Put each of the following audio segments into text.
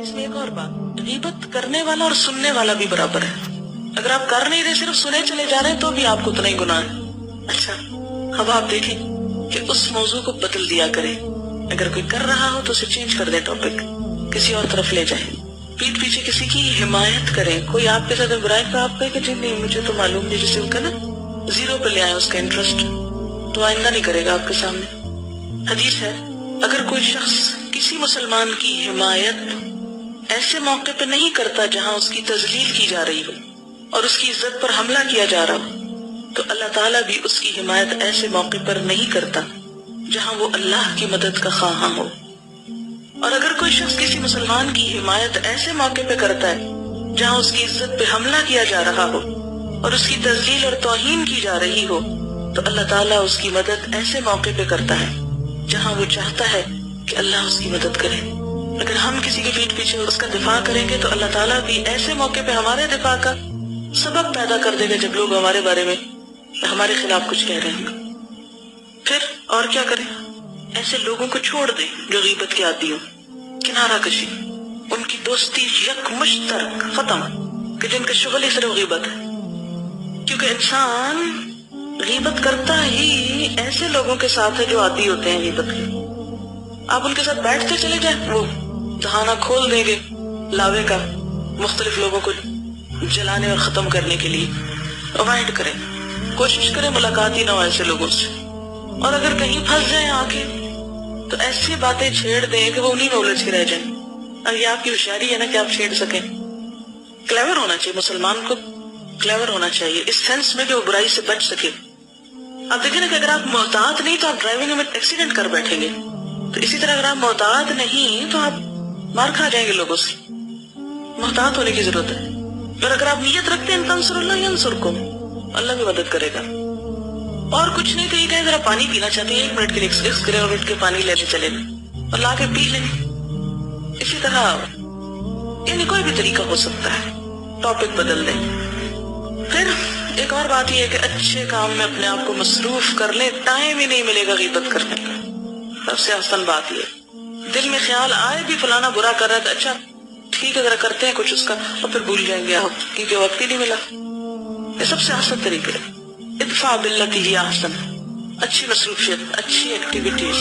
اس میں ایک اور بات، غیبت کرنے والا اور سننے والا بھی برابر ہے. اگر آپ کر نہیں رہے صرف سنے چلے جا رہے ہیں تو بھی آپ کو اتنا ہی گناہ ہے. اچھا اب آپ دیکھیں کہ اس موضوع کو بدل دیا کریں. اگر کوئی کر رہا ہو تو اسے چینج کر دیں، ٹاپک کسی اور طرف لے جائیں. پیٹ پیچھے کسی کی حمایت کریں. کوئی آپ کے ساتھ برائی کا آپ کہے کہ جی نہیں مجھے تو معلوم نہیں، جسے کا نا زیرو پہ لے آئے اس کا انٹرسٹ، تو آئندہ نہیں کرے گا آپ کے سامنے. حدیث ہے اگر کوئی شخص کسی مسلمان کی حمایت ایسے موقع پہ نہیں کرتا جہاں اس کی تذلیل کی جا رہی ہو اور اس کی عزت پر حملہ کیا جا رہا ہو، تو اللہ تعالیٰ بھی اس کی حمایت ایسے موقع پر نہیں کرتا جہاں وہ اللہ کی مدد کا خواہاں ہو. اور اگر کوئی شخص کسی مسلمان کی حمایت ایسے موقع پہ کرتا ہے جہاں اس کی عزت پہ حملہ کیا جا رہا ہو اور اس کی تذلیل اور توہین کی جا رہی ہو، تو اللہ تعالیٰ اس کی مدد ایسے موقع پہ کرتا ہے جہاں وہ چاہتا ہے کہ اللہ اس کی مدد کرے. اگر ہم کسی کے پیٹ پیچھے اس کا دفاع کریں گے تو اللہ تعالیٰ بھی ایسے موقع پہ ہمارے دفاع کا سبب پیدا کر دے گا جب لوگ ہمارے بارے میں ہمارے خلاف کچھ کہہ رہے ہیں. پھر اور کیا کریں؟ ایسے لوگوں کو چھوڑ دیں جو غیبت کے عادی ہوں، کنارہ کشی، ان کی دوستی یک مشترک ختم، کہ جن کا شغل ہی صرف غیبت ہے. کیونکہ انسان غیبت کرتا ہی ایسے لوگوں کے ساتھ ہے جو عادی ہوتے ہیں غیبت کے. آپ ان کے ساتھ بیٹھتے چلے جائیں، وہ دہانہ کھول دیں گے لاوے کا مختلف لوگوں کو جلانے اور ختم کرنے کے لیے. اوائڈ کریں، کوشش کریں ملاقات ہی نہ ہو ایسے لوگوں سے. اور اگر کہیں پھنس جائیں آ کے تو ایسی باتیں چھیڑ دیں کہ وہ انہیں میں الجھ کے رہ جائیں. اب یہ آپ کی ہوشیاری ہے نا کہ آپ چھیڑ سکیں. کلیور ہونا چاہیے، مسلمان کو کلیور ہونا چاہیے اس سینس میں کہ وہ برائی سے بچ سکے. آپ دیکھیں نا کہ اگر آپ محتاط نہیں تو آپ ڈرائیونگ میں ایکسیڈنٹ کر بیٹھیں گے. تو اسی طرح اگر آپ محتاط نہیں تو آپ مار کھا جائیں گے لوگوں سے. محتاط ہونے کی ضرورت ہے. اور اگر آپ نیت رکھتے ہیں تنصر اللہ ینصرکم، اللہ بھی مدد کرے گا. اور کچھ نہیں تو یہ کہیں ذرا پانی پینا چاہتے ہیں، 1 منٹ کے لیے ایکسکیوز کریں اور اٹھ کے پانی لینے چلے اور لا کے پی لیں. اسی طرح یعنی کوئی بھی طریقہ ہو سکتا ہے، ٹاپک بدل دیں. پھر ایک اور بات یہ ہے کہ اچھے کام میں اپنے آپ کو مصروف کر لیں. ٹائم ہی نہیں ملے گا غیبت کرنے کا. سب سے آسان بات یہ، دل میں خیال آئے بھی فلانا برا کر رہا ہے، اچھا ٹھیک ہے ذرا کرتے ہیں کچھ اس کا، اور پھر بھول جائیں گے آپ کیونکہ وقت ہی نہیں ملا. یہ سب سے آسان طریقے. ادفع باللتی ہی احسن، اچھی مصروفیت، اچھی ایکٹیویٹیز.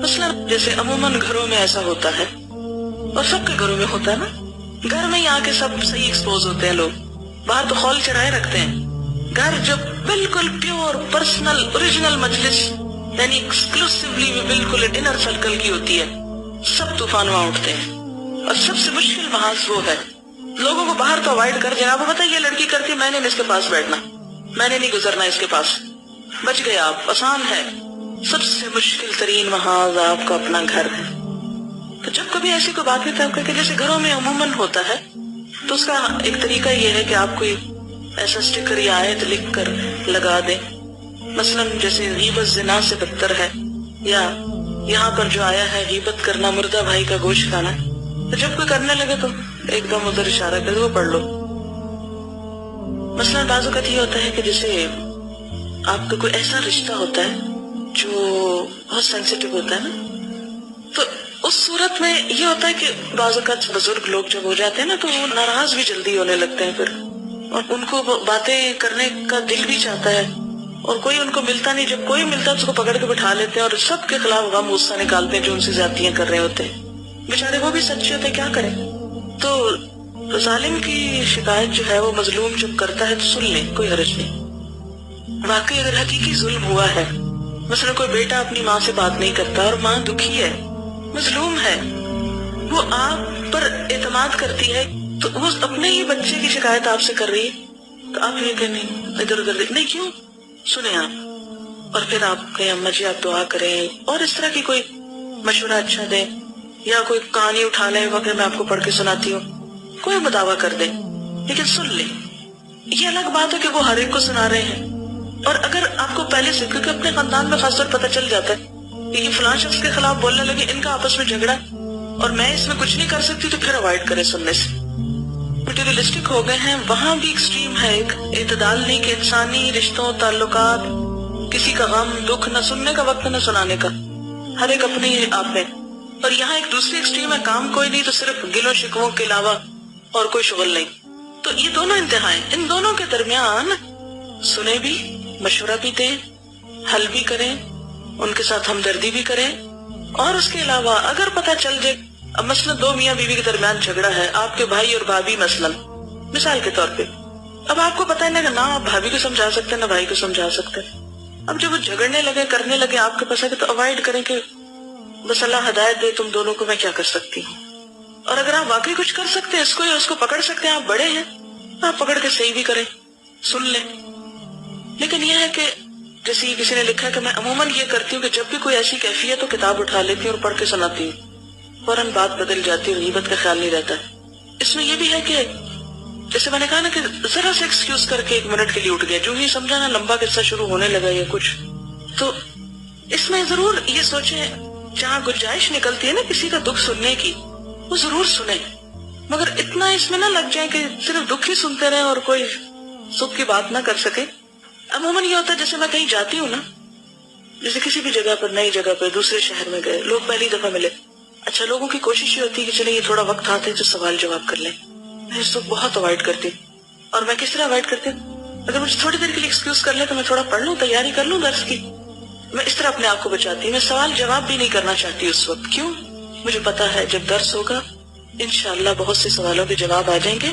مثلا جیسے عموماً گھروں میں ایسا ہوتا ہے اور سب کے گھروں میں ہوتا ہے نا، گھر میں ہی آ کے سب صحیح ایکسپوز ہوتے ہیں لوگ، باہر تو خول چرائے رکھتے ہیں. گھر جب بالکل پیور پرسنل اوریجنل مجلس یعنی ایکسکلوسیولی بالکل انر سرکل کی ہوتی ہے، سب طوفان وہاں اٹھتے ہیں. اور سب سے مشکل محاذ وہ ہے، لوگوں کو باہر تو اوائڈ کر دیں. آپ کو پتہ یہ لڑکی کرتی میں نے نہیں اس کے پاس بیٹھنا، میں نے نہیں گزرنا اس کے پاس. بچ گئے آپ، آسان ہے. سب سے مشکل ترین محاذ آپ کا اپنا گھر ہے. تو جب کبھی ایسی کوئی بات ہوتی ہے آپ کہتے ہیں جیسے گھروں میں عموماً ہوتا ہے، تو اس کا ایک طریقہ یہ ہے کہ آپ کوئی ایسا اسٹیکر یا آیت لکھ کر لگا دیں. مثلاً جیسے غیبت زنا سے بدتر ہے، یا یہاں پر جو آیا ہے غیبت کرنا مردہ بھائی کا گوشت کھانا ہے، تو جب کوئی کرنے لگے تو ایک دم ادھر اشارہ کر وہ پڑھ لو. مثلاً بعض اوقات یہ ہوتا ہے کہ جیسے آپ کا کوئی ایسا رشتہ ہوتا ہے جو بہت سینسیٹیو ہوتا ہے نا، تو اس صورت میں یہ ہوتا ہے کہ بعض اوقات بزرگ لوگ جب ہو جاتے ہیں نا تو وہ ناراض بھی جلدی ہونے لگتے ہیں پھر، اور ان کو باتیں کرنے کا دل بھی چاہتا ہے اور کوئی ان کو ملتا نہیں. جب کوئی ملتا ہے تو اس کو پکڑ کے بٹھا لیتے ہیں اور سب کے خلاف غم غصہ نکالتے ہیں جو ان سے زیادتیاں کر رہے ہوتے ہیں. بیچارے وہ بھی سچے ہوتے ہیں، کیا کریں. تو ظالم کی شکایت جو ہے وہ مظلوم جب کرتا ہے تو سن لیں، کوئی حرج نہیں. واقعی اگر حقیقی ظلم ہوا ہے، مثلا کوئی بیٹا اپنی ماں سے بات نہیں کرتا اور ماں دکھی ہے، مظلوم ہے، وہ آپ پر اعتماد کرتی ہے، تو وہ اپنے ہی بچے کی شکایت آپ سے کر رہی ہے، تو آپ یہ کہ نہیں ادھر ادھر نہیں، کیوں سنیں آپ، اور پھر آپ کہیں اماں جی آپ دعا کریں اور اس طرح کی کوئی مشورہ اچھا دیں، یا کوئی کہانی اٹھا لیں وغیرہ میں آپ کو پڑھ کے سناتی ہوں، کوئی مداوع کر دیں، لیکن سن لیں. یہ الگ بات ہے کہ وہ ہر ایک کو سنا رہے ہیں. اور اگر آپ کو پہلے سے، کیونکہ اپنے خاندان میں خاص طور پتہ چل جاتا ہے کہ یہ فلاں شخص کے خلاف بولنے لگے، ان کا آپس میں جھگڑا اور میں اس میں کچھ نہیں کر سکتی، تو پھر اوائڈ کریں سننے سے. مٹیریلسٹک ہو گئے ہیں، وہاں بھی ایکسٹریم ہے، ایک اعتدال نہیں کہ انسانی رشتوں تعلقات، کسی کا غم دکھ نہ سننے کا وقت نہ سنانے کا، ہر ایک اپنی آپ میں. اور یہاں ایک دوسری ایکسٹریم ہے، کام کوئی نہیں تو صرف گلوں شکووں کے علاوہ اور کوئی شغل نہیں. تو یہ دونوں انتہائیں، ان دونوں کے درمیان سنیں بھی، مشورہ بھی دیں، حل بھی کریں، ان کے ساتھ ہمدردی بھی کریں. اور اس کے علاوہ اگر پتہ چل جائے اب مثلا دو میاں بیوی کے درمیان جھگڑا ہے، آپ کے بھائی اور بھابھی مثلا، مثال کے طور پہ، اب آپ کو پتہ ہے نہ آپ بھابھی کو سمجھا سکتے ہیں نہ بھائی کو سمجھا سکتے ہیں. اب جب وہ جھگڑنے لگے، کرنے لگے آپ کے پاس ہے تو اوائڈ کریں کہ بس اللہ ہدایت دے تم دونوں کو، میں کیا کر سکتی ہوں. اور اگر آپ واقعی کچھ کر سکتے ہیں اس کو یا اس کو پکڑ سکتے ہیں، آپ بڑے ہیں، آپ پکڑ کے صحیح بھی کریں، سن لیں. لیکن یہ ہے کہ جیسے کسی نے لکھا کہ میں عموماً یہ کرتی ہوں کہ جب بھی کوئی ایسی کیفیت تو کتاب اٹھا لیتی ہوں اور پڑھ کے سناتی ہوں، فوراً بات بدل جاتی ہے، غیبت کا خیال نہیں رہتا. اس میں یہ بھی ہے کہ جیسے میں نے کہا نا کہ ذرا سے ایکسکیوز کر کے 1 منٹ کے لیے اٹھ گیا، جو ہی سمجھا نا لمبا قصہ شروع ہونے لگا یا کچھ، تو اس میں ضرور یہ سوچیں جہاں گنجائش نکلتی ہے نا کسی کا دکھ سننے کی، وہ ضرور سنیں، مگر اتنا اس میں نہ لگ جائیں کہ صرف دکھ ہی سنتے رہیں اور کوئی سکھ کی بات نہ کر سکے. عموماً یہ ہوتا ہے جیسے میں کہیں جاتی ہوں نا، جیسے کسی بھی جگہ پر، نئی جگہ پر، دوسرے شہر میں گئے، لوگ پہلی دفعہ ملے، اچھا لوگوں کی کوشش یہ ہوتی ہے کہ چلیں یہ تھوڑا وقت آتے ہیں تو سوال جواب کر لیں. میں اس وقت بہت اوائڈ کرتی ہوں. اور میں کس طرح اوائڈ کرتی ہوں؟ اگر مجھے تھوڑی دیر کے لیے ایکسکیوز کر لیں تو میں تھوڑا پڑھ لوں، تیاری کر لوں درس کی، میں اس طرح اپنے آپ کو بچاتی ہوں. میں سوال جواب بھی نہیں کرنا چاہتی اس وقت. کیوں؟ مجھے پتا ہے جب درس ہوگا انشاءاللہ بہت سے سوالوں کے جواب آ جائیں گے،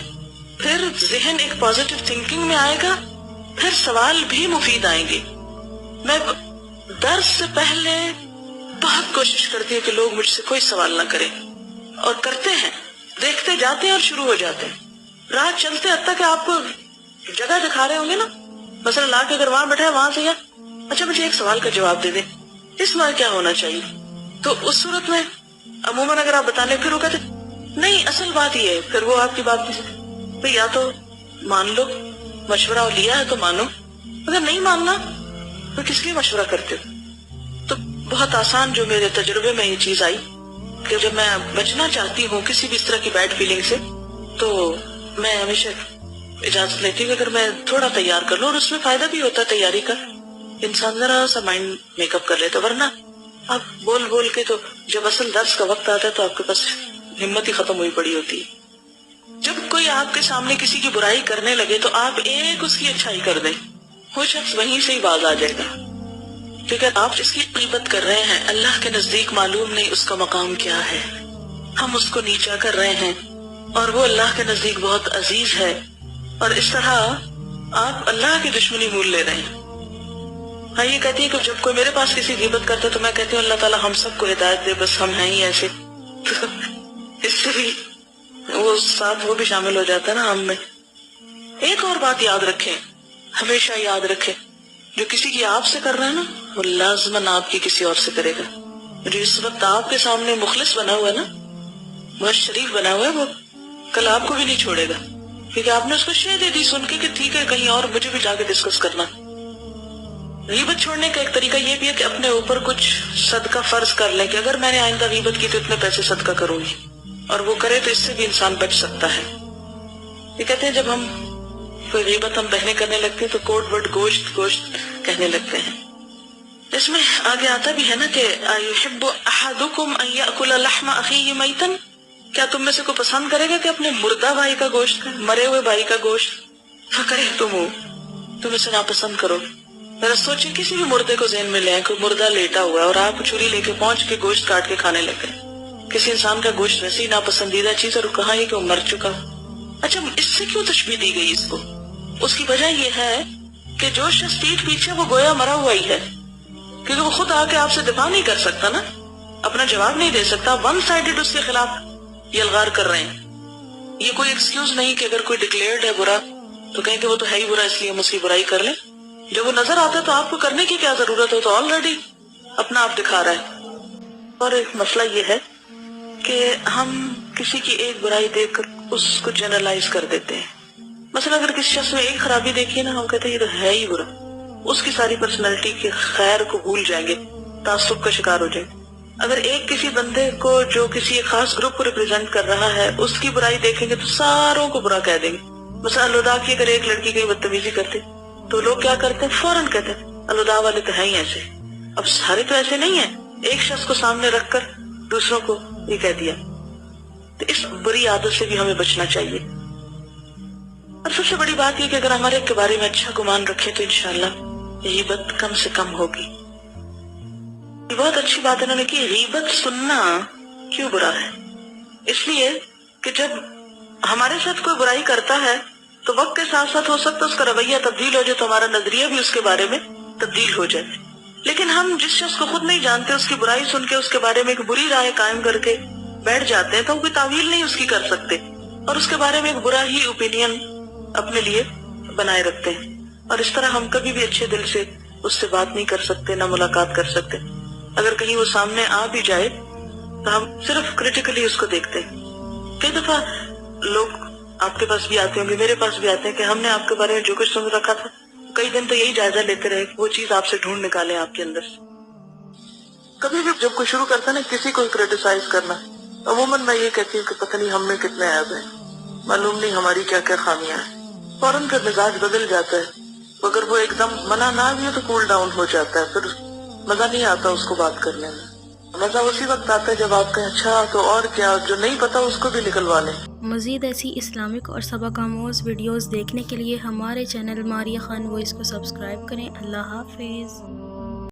پھر ذہن ایک پازیٹیو تھنکنگ میں آئے گا، پھر سوال بھی مفید آئیں گے. میں درس سے پہلے بہت کوشش کرتی ہوں کہ لوگ مجھ سے کوئی سوال نہ کریں، اور کرتے ہیں، دیکھتے جاتے ہیں اور شروع ہو جاتے ہیں. راہ چلتے حتیٰ کہ آپ کو جگہ دکھا رہے ہوں گے نا، مثلا لا کے اگر وہاں بیٹھے وہاں سے، یا اچھا مجھے ایک سوال کا جواب دے دیں، اس میں کیا ہونا چاہیے. تو اس صورت میں عموماً اگر آپ بتانے پھر وہ کہتے نہیں اصل بات یہ ہے، پھر وہ آپ کی بات نہیں، یا تو مان لو مشورہ لیا ہے تو مانو، اگر نہیں ماننا تو کس لیے مشورہ کرتے ہو. تو بہت آسان جو میرے تجربے میں یہ چیز آئی کہ جب میں بچنا چاہتی ہوں کسی بھی اس طرح کی بیڈ فیلنگ سے، تو میں ہمیشہ اجازت لیتی ہوں کہ اگر میں تھوڑا تیار کر لوں، اور اس میں فائدہ بھی ہوتا ہے تیاری کا، انسان ذرا سا مائنڈ میک اپ کر لیتا، ورنہ آپ بول بول کے تو جب اصل درس کا وقت آتا ہے تو آپ کے پاس ہمت ہی ختم ہوئی پڑی ہوتی ہے. جب کوئی آپ کے سامنے کسی کی برائی کرنے لگے تو آپ ایک اس کی اچھائی کر دیں، وہ شخص وہیں سے ہی باز آ جائے گا. کیونکہ آپ جس کی غیبت کر رہے ہیں اللہ کے نزدیک معلوم نہیں اس کا مقام کیا ہے، ہم اس کو نیچا کر رہے ہیں اور وہ اللہ کے نزدیک بہت عزیز ہے، اور اس طرح آپ اللہ کی دشمنی مول لے رہے ہیں. ہاں یہ کہتی ہے کہ جب کوئی میرے پاس کسی غیبت کرتا ہے تو میں کہتی ہوں اللہ تعالیٰ ہم سب کو ہدایت دے، بس ہم ہیں ہی ایسے. اس سے بھی وہ ساتھ وہ بھی شامل ہو جاتا ہے نا ہم میں. ایک اور بات یاد رکھیں، ہمیشہ یاد رکھیں، جو کسی کی آپ سے کر رہا ہے نا وہ لازماً آپ کی کسی اور سے کرے گا. جو اس وقت آپ کے سامنے مخلص بنا ہوا ہے نا، بہت شریف بنا ہوا ہے، وہ کل آپ کو بھی نہیں چھوڑے گا، کیونکہ آپ نے اس کو شے دے دی سن کے کہ ٹھیک ہے کہیں اور مجھے بھی جا کے ڈسکس کرنا. غیبت چھوڑنے کا ایک طریقہ یہ بھی ہے کہ اپنے اوپر کچھ صدقہ فرض کر لیں کہ اگر میں نے آئندہ غیبت کی تو اتنے پیسے صدقہ کروں گی، اور وہ کرے تو اس سے بھی انسان بچ سکتا ہے. یہ کہتے ہیں جب ہم کوئی غیبت ہم بہنے کرنے لگتے ہیں تو کوٹ ورڈ گوشت گوشت کہنے لگتے ہیں. اس میں آگے آتا بھی ہے نا کہ أَيُحِبُّ أَحَدُكُمْ أَن يَأْكُلَ لَحْمَ أَخِيهِ مَيْتًا، کیا تم میں سے کوئی پسند کرے گا کہ اپنے مردہ بھائی کا گوشت کھائے، مرے ہوئے بھائی کا گوشت. فَكَرِهْتُمُوهُ، تم اسے ناپسند کرو. ذرا سوچیں کسی بھی مردے کو ذہن میں لے آئیں، کوئی مردہ لیٹا ہوا ہے اور آپ چھری لے کے پہنچ کے گوشت کاٹ کے کھانے لگے. کسی انسان کا گوشت ویسے ہی ناپسندیدہ چیز، اور کہاں یہ کہ وہ مر چکا. اچھا اس سے کیوں تشبیہ دی گئی اس کو؟ اس کی وجہ یہ ہے کہ جو شخص پیٹھ پیچھے وہ گویا مرا ہوا ہی ہے، کیونکہ وہ خود آ کے آپ سے دفاع نہیں کر سکتا نا، اپنا جواب نہیں دے سکتا. ون سائیڈڈ اس کے خلاف یلغار کر رہے ہیں. یہ کوئی ایکسکیوز نہیں کہ اگر کوئی ڈکلیئرڈ ہے برا تو کہیں کہ وہ تو ہے ہی برا اس لیے ہم اس کی برائی کر لیں. جب وہ نظر آتا ہے تو آپ کو کرنے کی کیا ضرورت ہے، تو آلریڈی اپنا آپ دکھا رہا ہے. اور ایک مسئلہ یہ ہے کہ ہم کسی کی ایک برائی دیکھ کر اس کو جنرلائز کر دیتے ہیں. مثلا اگر کسی شخص میں ایک خرابی دیکھیے نا، ہم کہتے ہیں یہ تو ہے ہی برا، اس کی ساری پرسنالٹی کے خیر کو بھول جائیں گے، تعصب کا شکار ہو جائیں گے. اگر ایک کسی بندے کو جو کسی ایک خاص گروپ کو ریپرزینٹ کر رہا ہے اس کی برائی دیکھیں گے تو ساروں کو برا کہہ دیں گے. مثلا الوداع کی اگر ایک لڑکی کی بدتمیزی کرتے تو لوگ کیا کرتے ہیں، فوراً کہتے ہیں الوداع والے تو ہیں ہی ایسے. اب سارے تو ایسے نہیں ہیں. ایک شخص کو سامنے رکھ کر دوسروں کو یہ کہہ دیا. تو اس بری عادت سے بھی ہمیں بچنا چاہیے. اور سب سے بڑی بات یہ کہ اگر ہمارے کے بارے میں اچھا گمان رکھیں تو انشاءاللہ غیبت کم سے کم ہوگی. یہ بہت اچھی بات انہوں نے کی. غیبت سننا کیوں برا ہے؟ اس لیے کہ جب ہمارے ساتھ کوئی برائی کرتا ہے تو وقت کے ساتھ ساتھ ہو سکتا ہے اس کا رویہ تبدیل ہو جائے تو ہمارا نظریہ بھی اس کے بارے میں تبدیل ہو جائے. لیکن ہم جس شخص کو خود نہیں جانتے اس کی برائی سن کے اس کے بارے میں ایک بری رائے قائم کر کے بیٹھ جاتے ہیں تو ہم کوئی تعویل نہیں اس کی کر سکتے اور اس کے بارے میں ایک برا ہی اوپینین اپنے لیے بنائے رکھتے ہیں. اور اس طرح ہم کبھی بھی اچھے دل سے اس سے بات نہیں کر سکتے، نہ ملاقات کر سکتے. اگر کہیں وہ سامنے آ بھی جائے تو ہم صرف کریٹیکلی اس کو دیکھتے ہیں. کئی دفعہ لوگ آپ کے پاس بھی آتے ہوں گے، میرے پاس بھی آتے ہیں کہ ہم نے آپ کے بارے میں جو کچھ سن رکھا تھا کئی دن تو یہی جائزہ لیتے رہے کہ وہ چیز آپ سے ڈھونڈ نکالیں آپ کے اندر سے. کبھی بھی جب کوئی شروع کرتا ہے نا کسی کو کریٹیسائز کرنا، عموماً میں یہ کہتی ہوں کہ پتہ نہیں ہم میں کتنے عیب ہیں، معلوم نہیں ہماری کیا کیا خامیاں ہیں. فوراً پھر مزاج بدل جاتا ہے. اگر وہ ایک دم منع نہ بھی ہو تو کول ڈاؤن ہو جاتا ہے، پھر مزہ نہیں آتا اس کو بات کرنے میں. مزہ اسی وقت آتا ہے جب آپ کہیں اچھا تو اور کیا، جو نہیں پتا اس کو بھی نکلوا لیں. مزید ایسی اسلامک اور سبق آموز ویڈیوز دیکھنے کے لیے ہمارے چینل ماریہ خان وائس کو سبسکرائب کریں. اللہ حافظ.